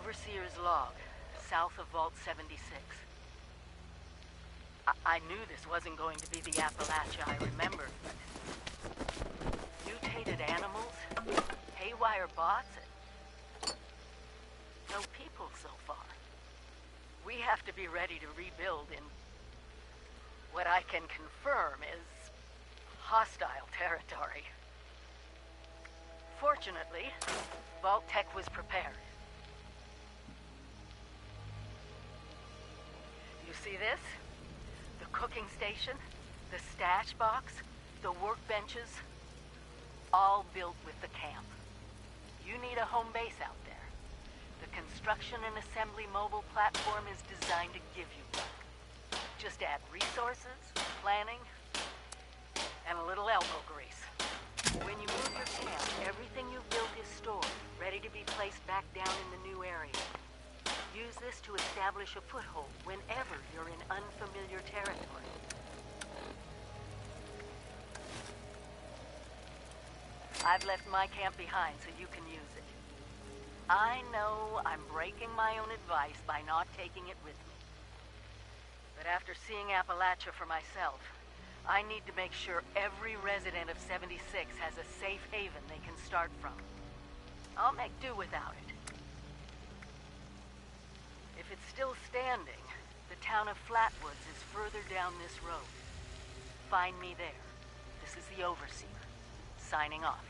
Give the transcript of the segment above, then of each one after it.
Overseer's log, south of Vault 76. I knew this wasn't going to be the Appalachia I remembered, but mutated animals, haywire bots, and no people so far. We have to be ready to rebuild in what I can confirm is hostile territory. Fortunately, Vault Tech was prepared. You see this? The cooking station, the stash box, the workbenches, all built with the camp. You need a home base out there. The construction and assembly mobile platform is designed to give you one. Just add resources, planning, and a little elbow grease. When you move your camp, everything you've built is stored, ready to be placed back down in the new area. Use this to establish a foothold whenever you're in unfamiliar territory. I've left my camp behind so you can use it. I know I'm breaking my own advice by not taking it with me. But after seeing Appalachia for myself, I need to make sure every resident of 76 has a safe haven they can start from. I'll make do without it. If it's still standing, the town of Flatwoods is further down this road. Find me there. This is the Overseer, signing off.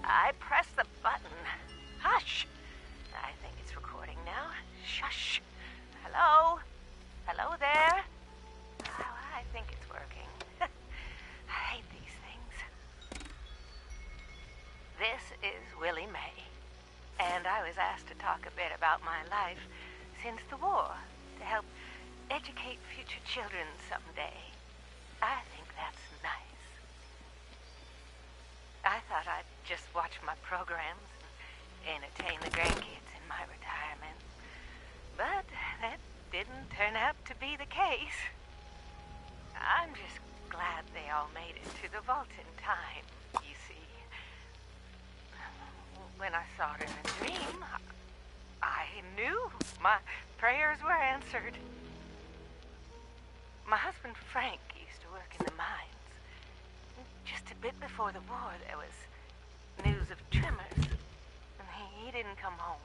I pressed the button. Hush! I think it's recording now. Shush! Hello? Hello there? Oh, I think it's working. I hate these things. This is Willie Mae, and I was asked to talk a bit about my life since the war to help educate future children someday. I think that's nice. I thought I'd just watch my programs and entertain the grandkids in my retirement. But that didn't turn out to be the case. I'm just glad they all made it to the vault in time, you see. When I saw it in a dream, I knew my prayers were answered. My husband Frank used to work in the mines. Just a bit before the war, there was news of tremors, and he didn't come home.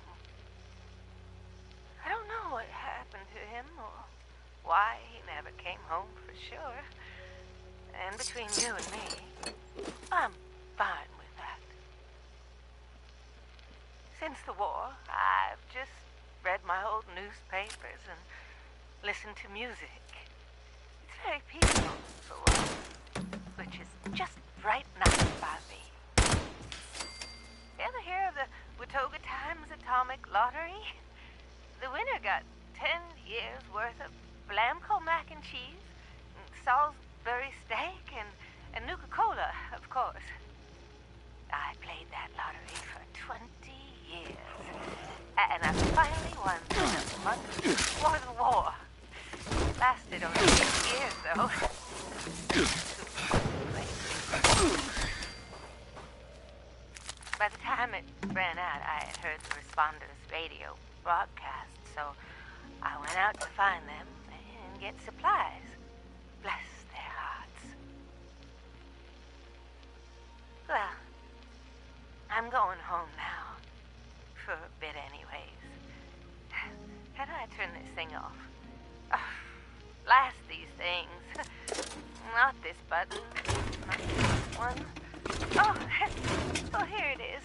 I don't know what happened to him or why he never came home for sure. And between you and me, I'm fine with that. Since the war, I've just read my old newspapers and listened to music. It's very peaceful for once, which is just right nice by me. You ever hear of the Watauga Times Atomic Lottery? The winner got 10 years worth of Blamco mac and cheese, and Salisbury steak, and Nuka-Cola, of course. I played that lottery for 20 years, and I finally won a month before the war. It lasted only 6 years, though. By the time it ran out, I had heard the responders' radio broadcast, so I went out to find them and get supplies. Bless their hearts. Well, I'm going home now. For a bit anyways. How do I turn this thing off? Oh, blast these things. Not this button. Not this one. Oh, oh, here it is.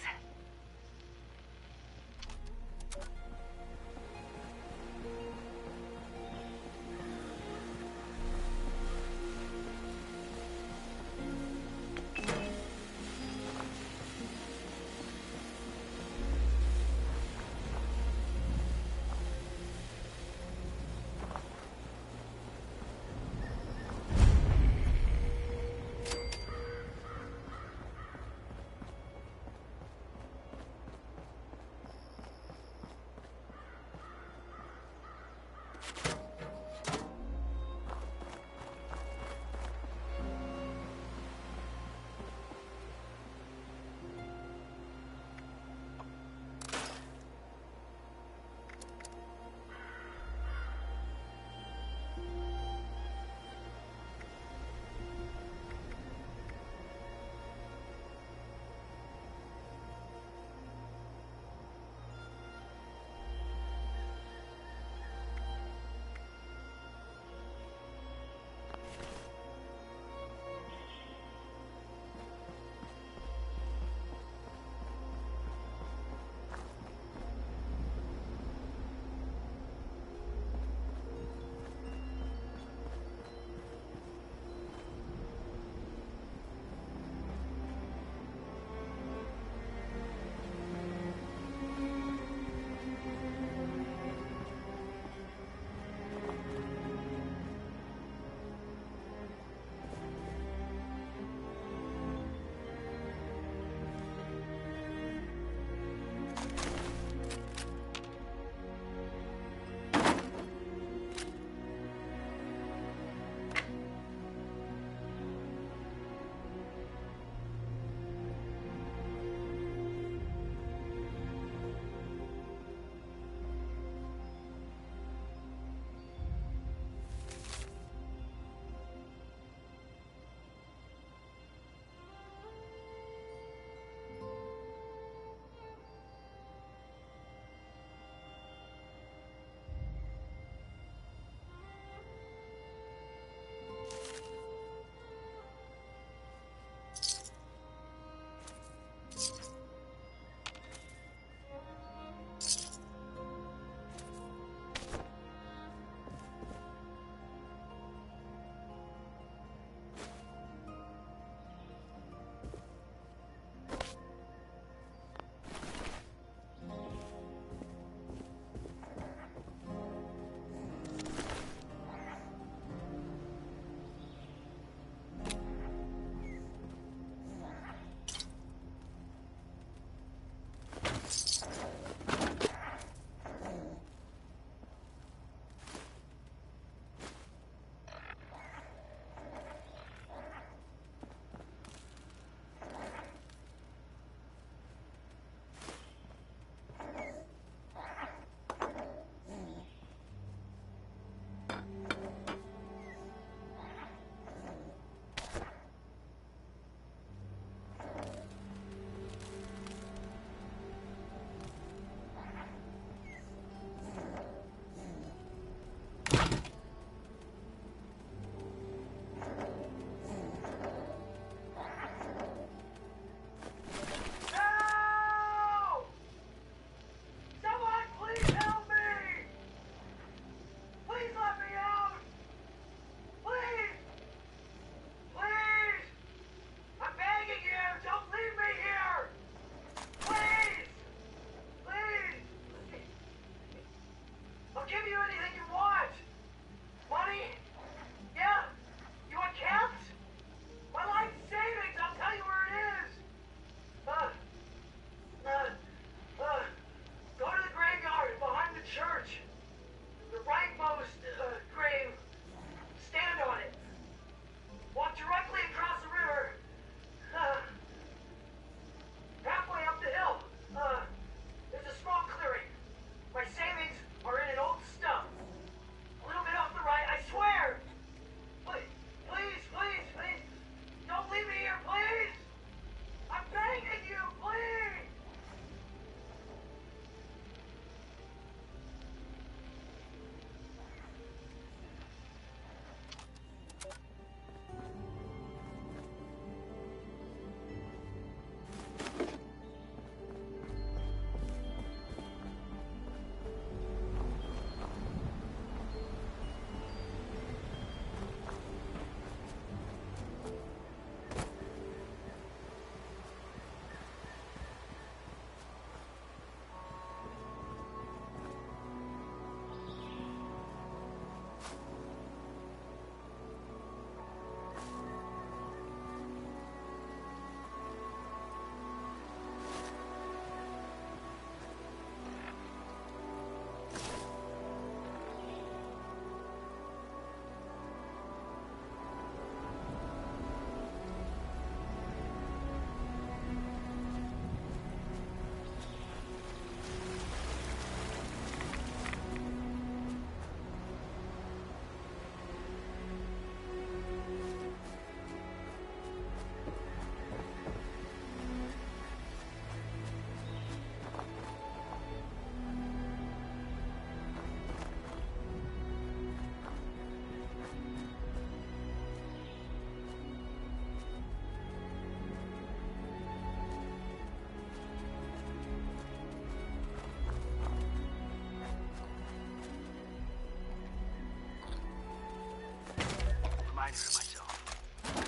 reminder to myself.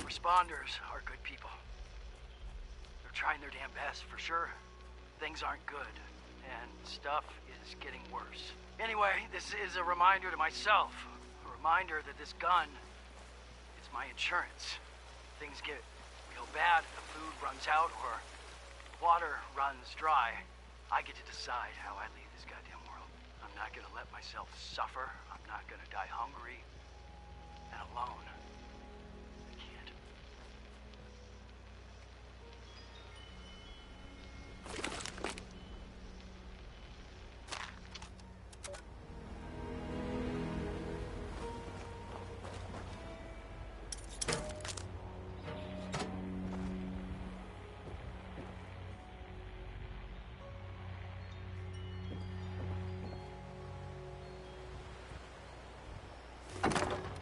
Responders are good people. They're trying their damn best, for sure. Things aren't good, and stuff is getting worse. Anyway, this is a reminder to myself. A reminder that this gun is my insurance. Things get real bad, the food runs out, or water runs dry. I get to decide how I leave this goddamn world. I'm not gonna let myself suffer. I'm not gonna die hungry and alone. I can't.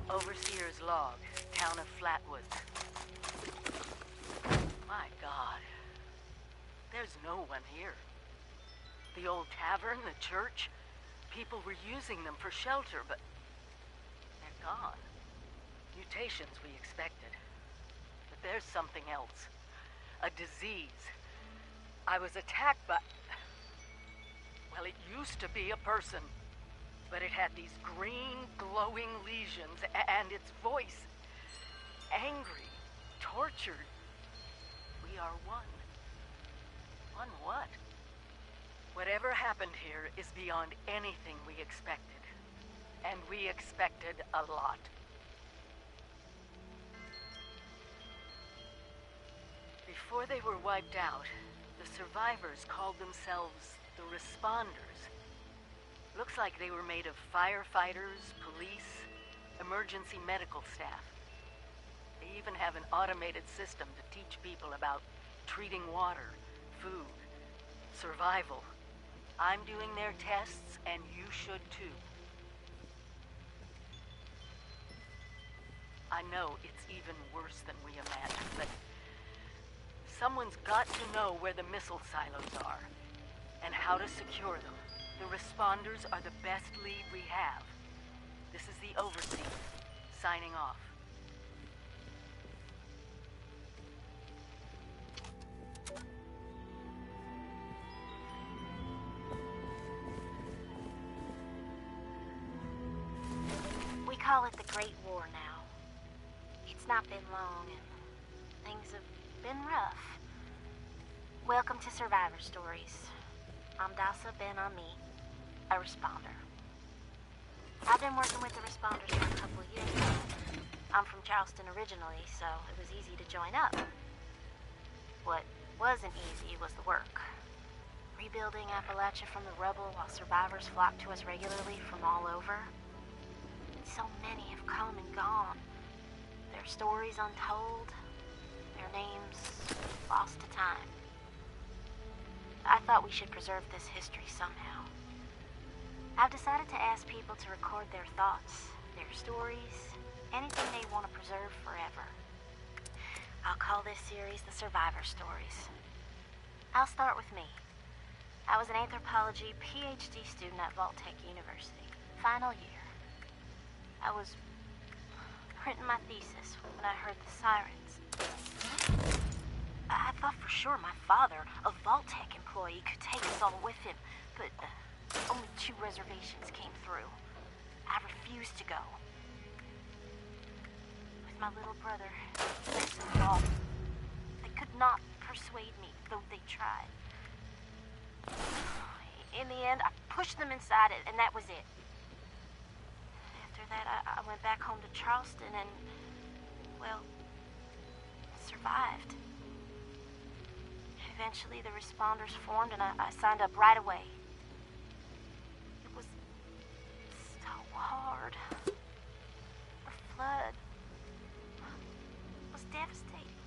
Overseer's log, town of Flatwoods. My God. There's no one here. The old tavern, the church, people were using them for shelter, but they're gone. Mutations we expected. But there's something else. A disease. I was attacked by... Well, it used to be a person. But it had these green, glowing lesions, and its voice. Angry, tortured. We are one. One what? Whatever happened here is beyond anything we expected. And we expected a lot. Before they were wiped out, the survivors called themselves the Responders. Looks like they were made of firefighters, police, emergency medical staff. They even have an automated system to teach people about treating water, food, survival. I'm doing their tests, and you should too. I know it's even worse than we imagined, but someone's got to know where the missile silos are, and how to secure them. The Responders are the best lead we have. This is the Overseer, signing off. We call it the Great War now. It's not been long, and things have been rough. Welcome to Survivor Stories. I'm Dasa Ben-Ami, a responder. I've been working with the responders for a couple of years now. I'm from Charleston originally, so it was easy to join up. What wasn't easy was the work. Rebuilding Appalachia from the rubble while survivors flock to us regularly from all over. So many have come and gone. Their stories untold, their names lost to time. I thought we should preserve this history somehow. I've decided to ask people to record their thoughts, their stories, anything they want to preserve forever. I'll call this series the Survivor Stories. I'll start with me. I was an anthropology PhD student at Vault-Tec University, final year. I was printing my thesis when I heard the sirens. I thought for sure my father, a Vault-Tec employee, could take us all with him, but only 2 reservations came through. I refused to go. With my little brother, Jason Paul, they could not persuade me, though they tried. In the end, I pushed them inside it, and that was it. After that, I went back home to Charleston and, well, survived. Eventually, the responders formed, and I signed up right away. It was so hard. The flood was devastating.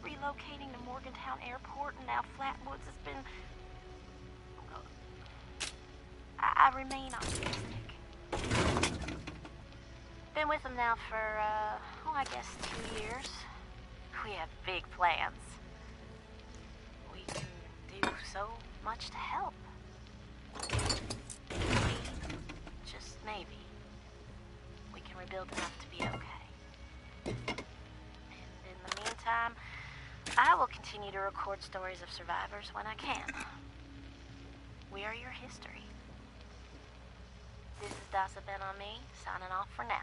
Relocating to Morgantown Airport and now Flatwoods has been... I remain optimistic. Been with them now for, I guess 2 years. We have big plans. We can do so much to help. Maybe, just maybe, we can can rebuild enough to be okay. And in the meantime, I will continue to record stories of survivors when I can. We are your history. This is Dasa Ben on me, signing off for now.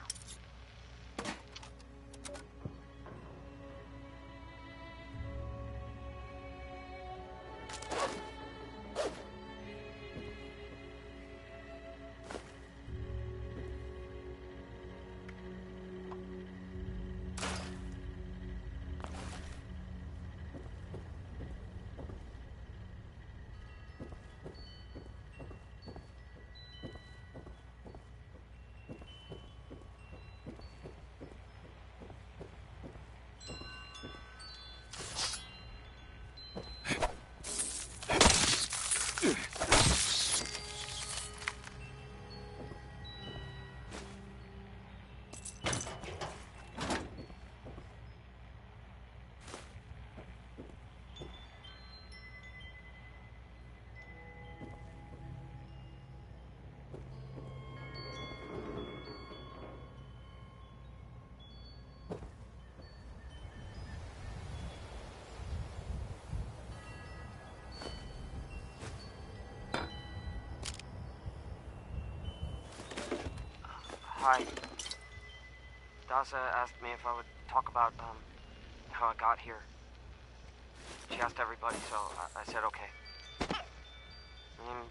Hi. Dasa asked me if I would talk about, how I got here. She asked everybody, so I said okay.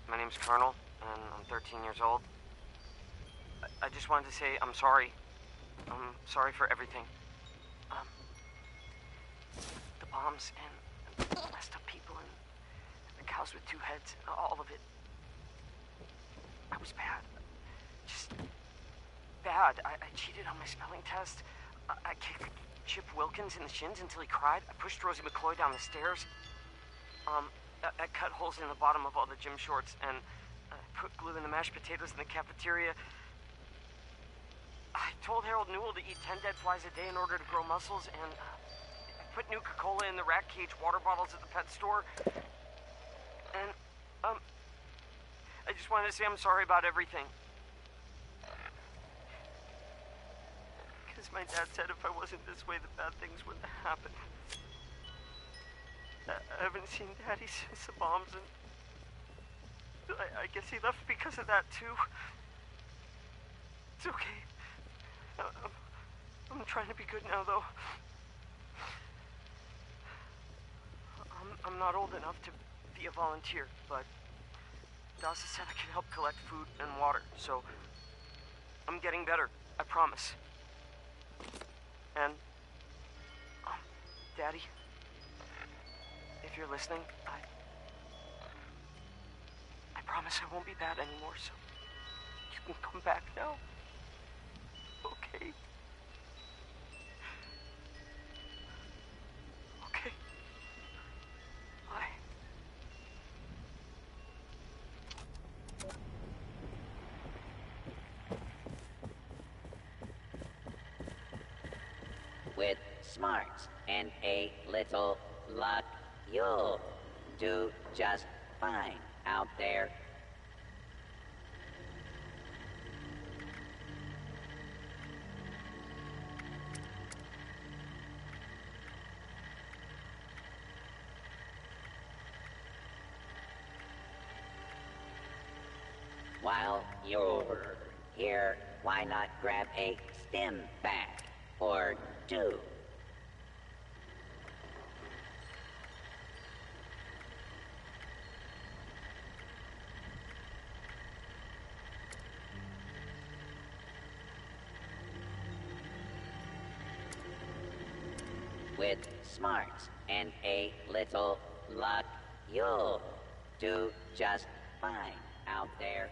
My name's Colonel, and I'm 13 years old. I just wanted to say I'm sorry. I'm sorry for everything. The bombs and the messed up people and the cows with two heads, all of it. I was bad. Just bad. I cheated on my spelling test. I kicked Chip Wilkins in the shins until he cried. I pushed Rosie McCloy down the stairs. I cut holes in the bottom of all the gym shorts, and I put glue in the mashed potatoes in the cafeteria. I told Harold Newell to eat 10 dead flies a day in order to grow muscles, and I put Nuka-Cola in the rat cage water bottles at the pet store. And, I just wanted to say I'm sorry about everything. Because my dad said if I wasn't this way, the bad things wouldn't happen. I haven't seen Daddy since the bombs, and I guess he left because of that, too. It's okay. I'm trying to be good now, though. I'm not old enough to be a volunteer, but Dasa said I could help collect food and water, so I'm getting better, I promise. And, Daddy, if you're listening, I promise I won't be bad anymore, so you can come back now. Okay? Okay. Bye. With smarts and a little luck, you'll do just fine out there. While you're here, why not grab a stim pack or two? With smarts and a little luck, you'll do just fine out there.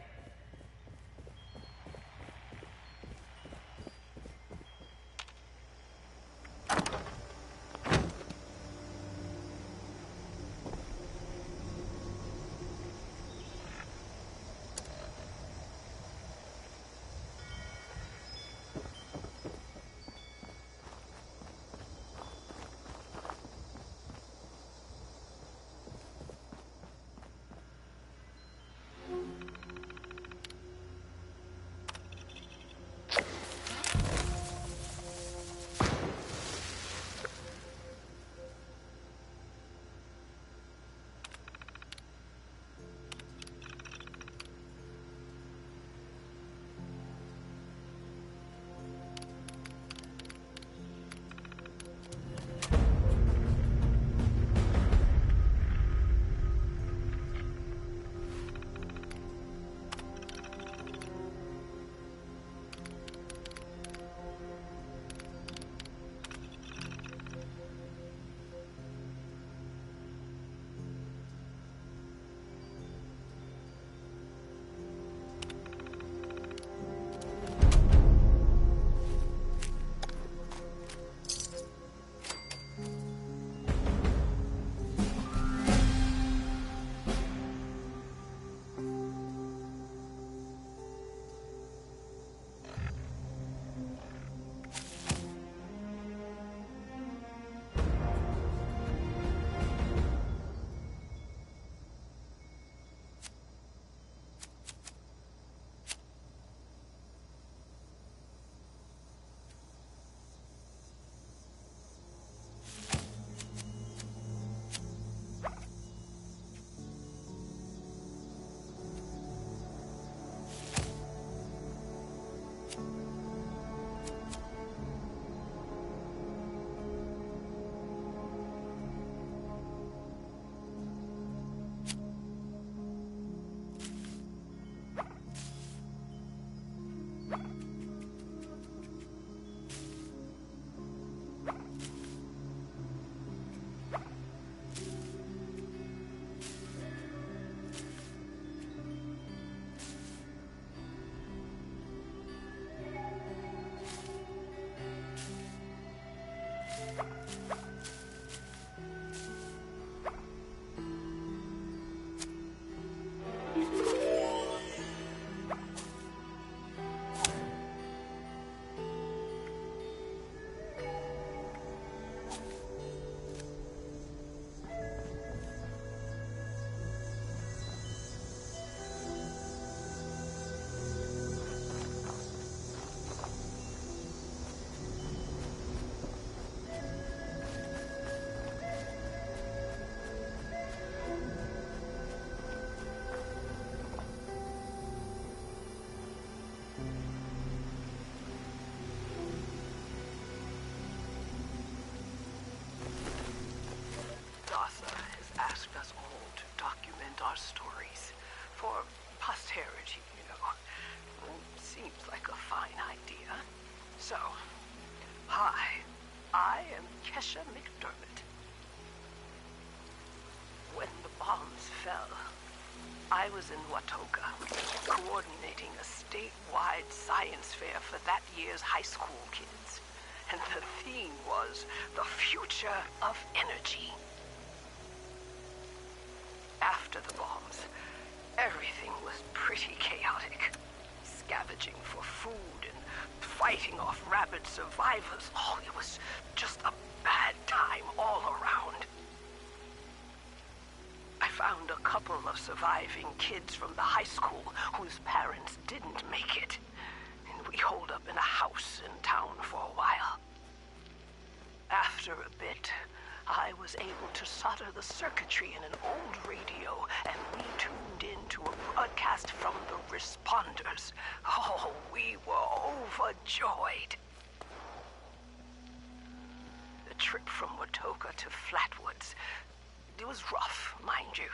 I am Kesha McDermott. When the bombs fell, I was in Watoga, coordinating a statewide science fair for that year's high school kids. And the theme was the future of energy. After the bombs, everything was pretty chaotic. Scavenging for food and fighting off rabid survivors. Oh, it was just a bad time all around. I found a couple of surviving kids from the high school whose parents didn't make it. And we holed up in a house in town for a while. After a bit, I was able to solder the circuitry in an old radio, and we tuned into a broadcast from the responders. Oh, we were overjoyed. The trip from Watoga to Flatwoods, it was rough, mind you.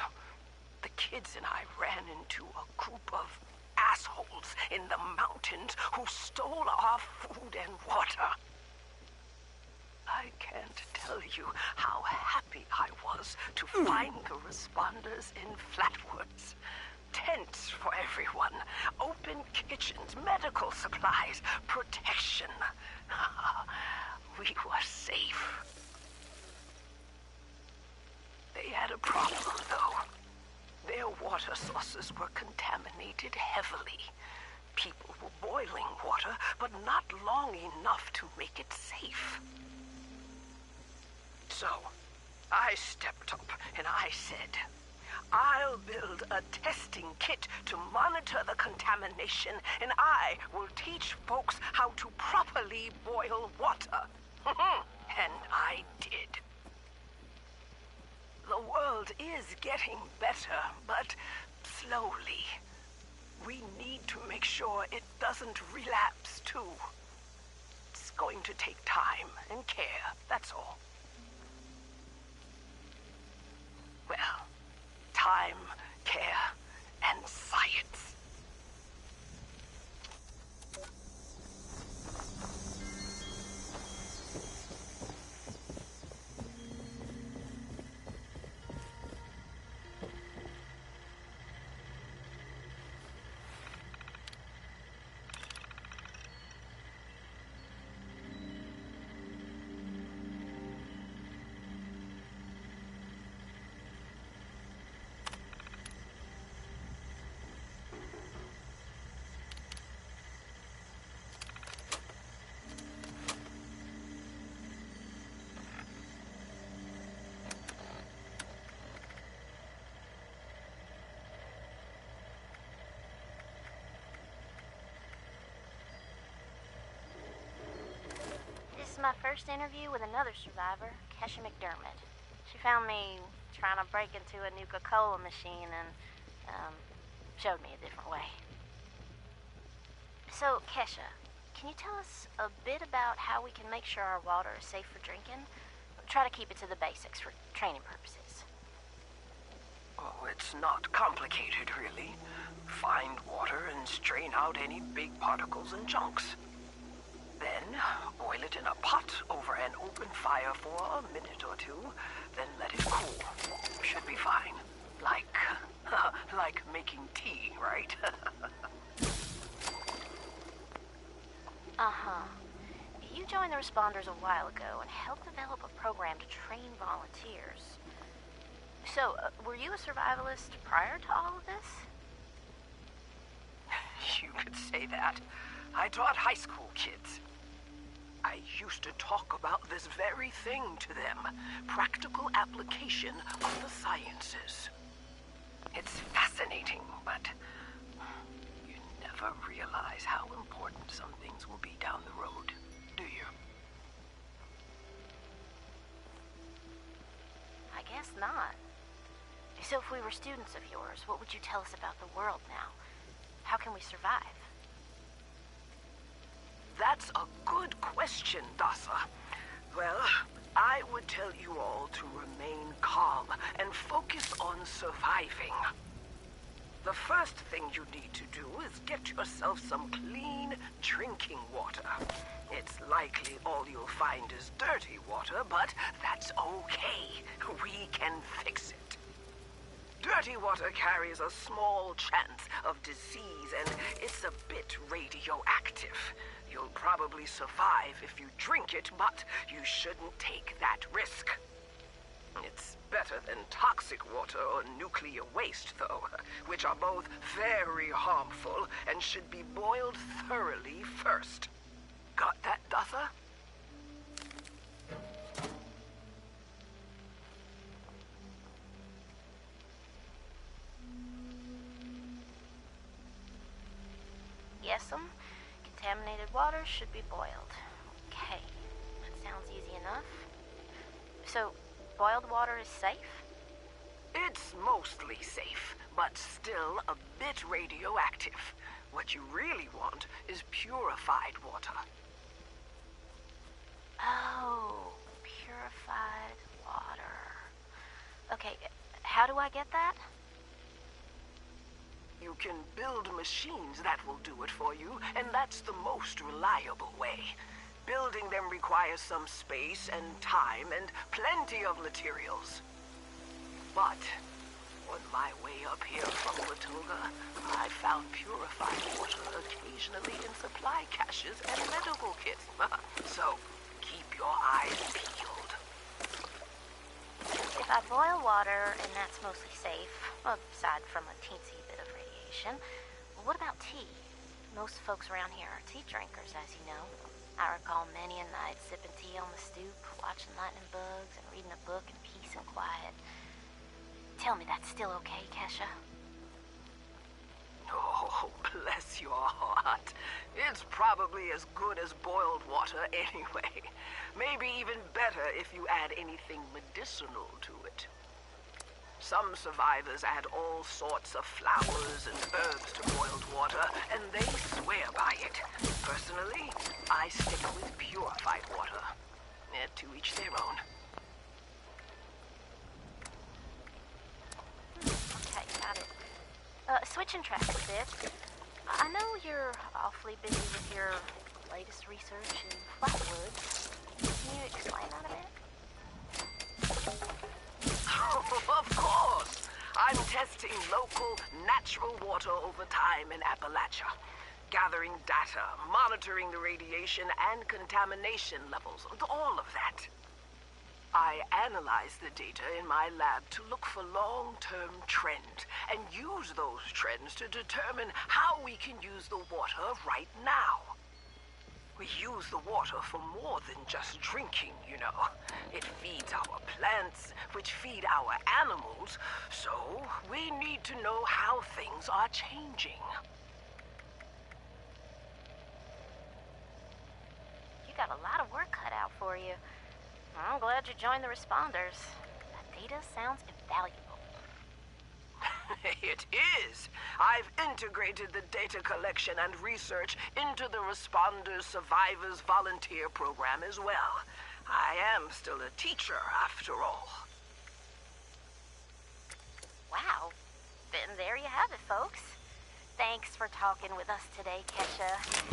The kids and I ran into a group of assholes in the mountains who stole our food and water. I can't tell you how happy I was to find the responders in Flatwoods. Tents for everyone, open kitchens, medical supplies, protection. We were safe. They had a problem, though. Their water sources were contaminated heavily. People were boiling water, but not long enough to make it safe. So, I stepped up and I said, I'll build a testing kit to monitor the contamination, and I will teach folks how to properly boil water. And I did. The world is getting better, but slowly. We need to make sure it doesn't relapse, too. It's going to take time and care, that's all. Well, time, care, and science. This is my first interview with another survivor, Kesha McDermott. She found me trying to break into a Nuka-Cola machine and, showed me a different way. So, Kesha, can you tell us a bit about how we can make sure our water is safe for drinking? Try to keep it to the basics for training purposes. Oh, it's not complicated, really. Find water and strain out any big particles and chunks. Then, boil it in a pot over an open fire for a minute or two, then let it cool. Should be fine. Like making tea, right? Uh-huh. You joined the responders a while ago and helped develop a program to train volunteers. So, were you a survivalist prior to all of this? You could say that. I taught high school kids. I used to talk about this very thing to them. Practical application of the sciences. It's fascinating, but you never realize how important some things will be down the road, do you? I guess not. So if we were students of yours, what would you tell us about the world now? How can we survive? That's a good question, Dasa. Well, I would tell you all to remain calm and focus on surviving. The first thing you need to do is get yourself some clean drinking water. It's likely all you'll find is dirty water, but that's okay. We can fix it. Dirty water carries a small chance of disease, and it's a bit radioactive. You'll probably survive if you drink it, but you shouldn't take that risk. It's better than toxic water or nuclear waste, though, which are both very harmful and should be boiled thoroughly first. Got that, Dutha? Yes'm. Contaminated water should be boiled. Okay, that sounds easy enough. So, boiled water is safe? It's mostly safe, but still a bit radioactive. What you really want is purified water. Oh, purified water. Okay, how do I get that? You can build machines that will do it for you, and that's the most reliable way. Building them requires some space and time and plenty of materials. But on my way up here from Watoga, I found purified water occasionally in supply caches and medical kits. So keep your eyes peeled. If I boil water, and that's mostly safe, well, aside from a teensy bit of radiation, what about tea? Most folks around here are tea drinkers, as you know. I recall many a night sipping tea on the stoop, watching lightning bugs, and reading a book in peace and quiet. Tell me that's still okay, Kesha? Oh, bless your heart. It's probably as good as boiled water anyway. Maybe even better if you add anything medicinal to it. Some survivors add all sorts of flowers and herbs to boiled water, and they swear by it. Personally, I stick with purified water. To each their own. Okay, got it. Switching tracks a bit. I know you're awfully busy with your latest research in Flatwoods. Can you explain that a bit? Of course! I'm testing local, natural water over time in Appalachia. Gathering data, monitoring the radiation and contamination levels, all of that. I analyze the data in my lab to look for long-term trends and use those trends to determine how we can use the water right now. We use the water for more than just drinking, you know. It feeds our plants, which feed our animals, so we need to know how things are changing. You got a lot of work cut out for you. I'm glad you joined the responders. That data sounds invaluable. It is. I've integrated the data collection and research into the Responders Survivors Volunteer Program as well. I am still a teacher, after all. Wow. Then there you have it, folks. Thanks for talking with us today, Kesha.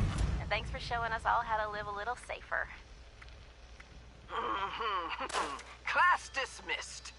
And thanks for showing us all how to live a little safer. Class dismissed.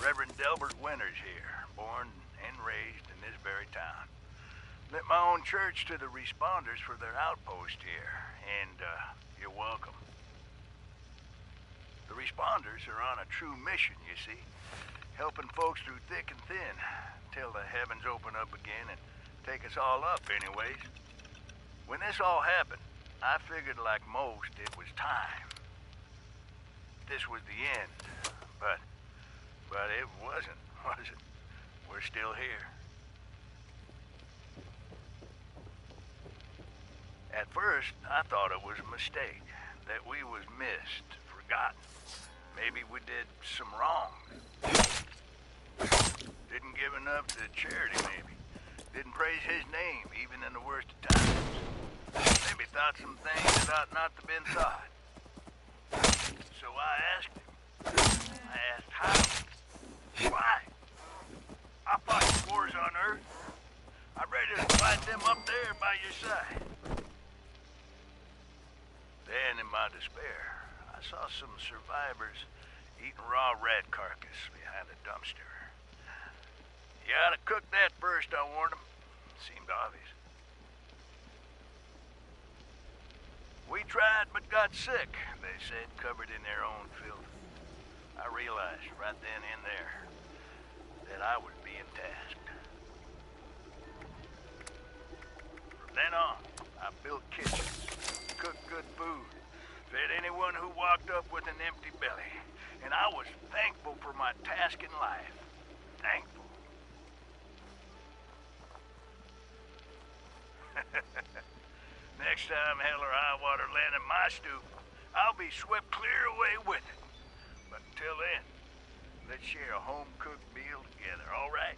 Reverend Delbert Winters here, born and raised in this very town. Lit my own church to the responders for their outpost here, and you're welcome. The responders are on a true mission, you see, helping folks through thick and thin, till the heavens open up again and take us all up anyways. When this all happened, I figured like most it was time. This was the end, but it wasn't, was it? We're still here. At first, I thought it was a mistake, that we was missed, forgotten. Maybe we did some wrong. Didn't give enough to charity, maybe. Didn't praise his name, even in the worst of times. Maybe thought some things that ought not to been thought. So I asked him. I asked how. Why? I fought the wars on Earth. I'm ready to fight them up there by your side. Then, in my despair, I saw some survivors eating raw rat carcass behind a dumpster. You ought to cook that first, I warned them. Seemed obvious. We tried but got sick, they said, covered in their own filth. I realized right then and there that I was being tasked. From then on, I built kitchens, cooked good food, fed anyone who walked up with an empty belly, and I was thankful for my task in life. Thankful. Next time hell or high water land in my stoop, I'll be swept clear away with it. But until then, let's share a home-cooked meal together, all right?